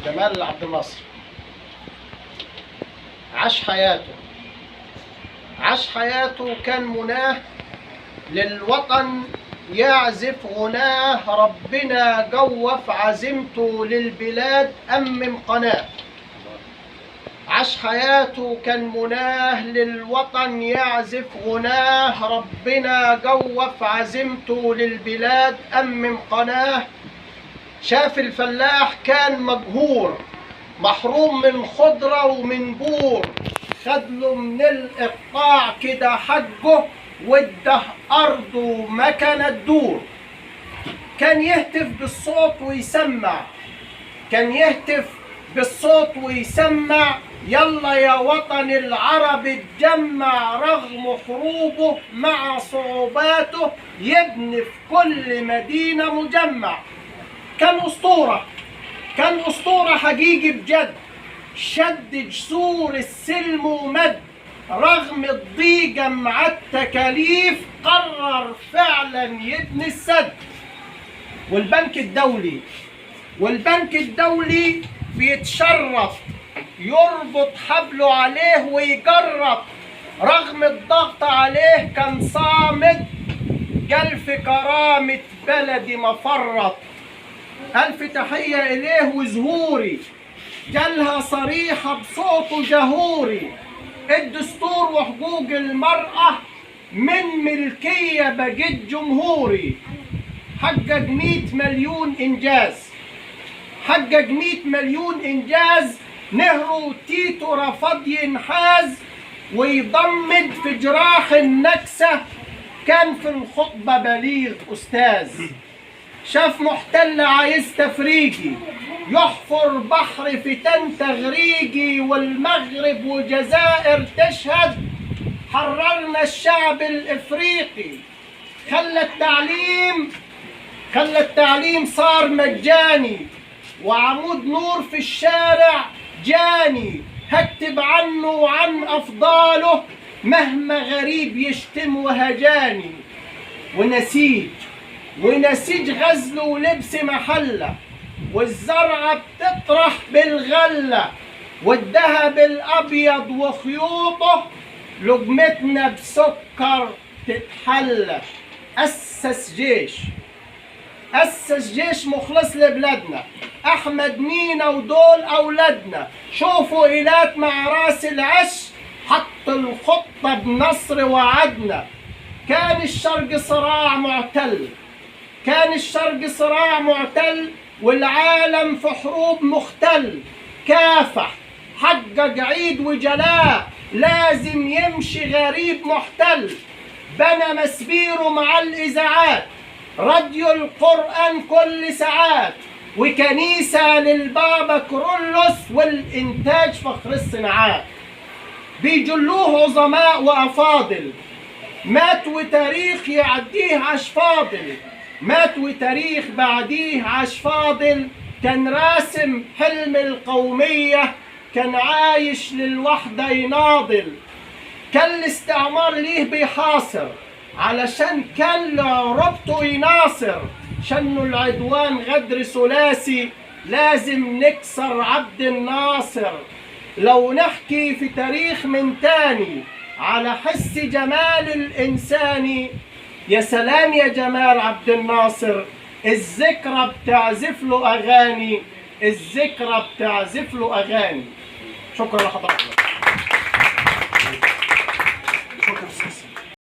جمال عبد الناصر عاش حياته كان مناه للوطن يعزف غناه، ربنا جوف عزيمته للبلاد أمم قناه. عاش حياته كان مناه للوطن يعزف غناه، ربنا جوف عزيمته للبلاد أمم قناه. شاف الفلاح كان مجهور محروم من خضرة ومن بور، خدله من الإقطاع كده حجه وده أرضه ما كانت تدور. كان يهتف بالصوت ويسمع يلا يا وطن العرب اتجمع، رغم حروبه مع صعوباته يبني في كل مدينة مجمع. كان أسطورة حقيقي بجد، شد جسور السلم ومد، رغم الضيقة مع التكاليف قرر فعلا يبني السد. والبنك الدولي بيتشرف يربط حبله عليه ويجرب، رغم الضغط عليه كان صامد، قال في كرامة بلدي ما فرط. ألف تحية إليه وزهوري، جالها صريحة بصوته جهوري. الدستور وحقوق المرأة من ملكية بقت جمهوري. حقق 100 مليون إنجاز، نهرو تيتو رفض ينحاز ويضمد في جراح النكسة، كان في الخطبة بليغ أستاذ. شاف محتل عايز تفريجي يحفر بحر فتن تغريجي، والمغرب وجزائر تشهد حررنا الشعب الإفريقي. خلى التعليم صار مجاني، وعمود نور في الشارع جاني. هكتب عنه وعن أفضاله مهما غريب يشتم وهجاني. ونسيج غزل ولبس محلة، والزرعة بتطرح بالغلة، والذهب الأبيض وخيوطه لقمتنا بسكر تتحلى. أسس جيش مخلص لبلادنا، أحمد مينا ودول أولادنا. شوفوا إيلات مع راس العش حط الخطة بنصر وعدنا. كان الشرق صراع معتل والعالم في حروب مختل. كافح حقق عيد وجلاء، لازم يمشي غريب محتل. بنى مسبيره مع الإذاعات، راديو القرآن كل ساعات، وكنيسة للبابا كرولوس، والإنتاج فخر الصناعات. بيجلوه عظماء وأفاضل، مات وتاريخ يعديه عاش فاضل. كان راسم حلم القومية، كان عايش للوحدة يناضل. كان الاستعمار ليه بيحاصر علشان كان لعربته يناصر. شنوا العدوان غدر ثلاثي، لازم نكسر عبد الناصر. لو نحكي في تاريخ من تاني على حس جمال الإنساني، يا سلام يا جمال عبد الناصر. الذكرى بتعزف له أغاني. شكرا لحضرتك.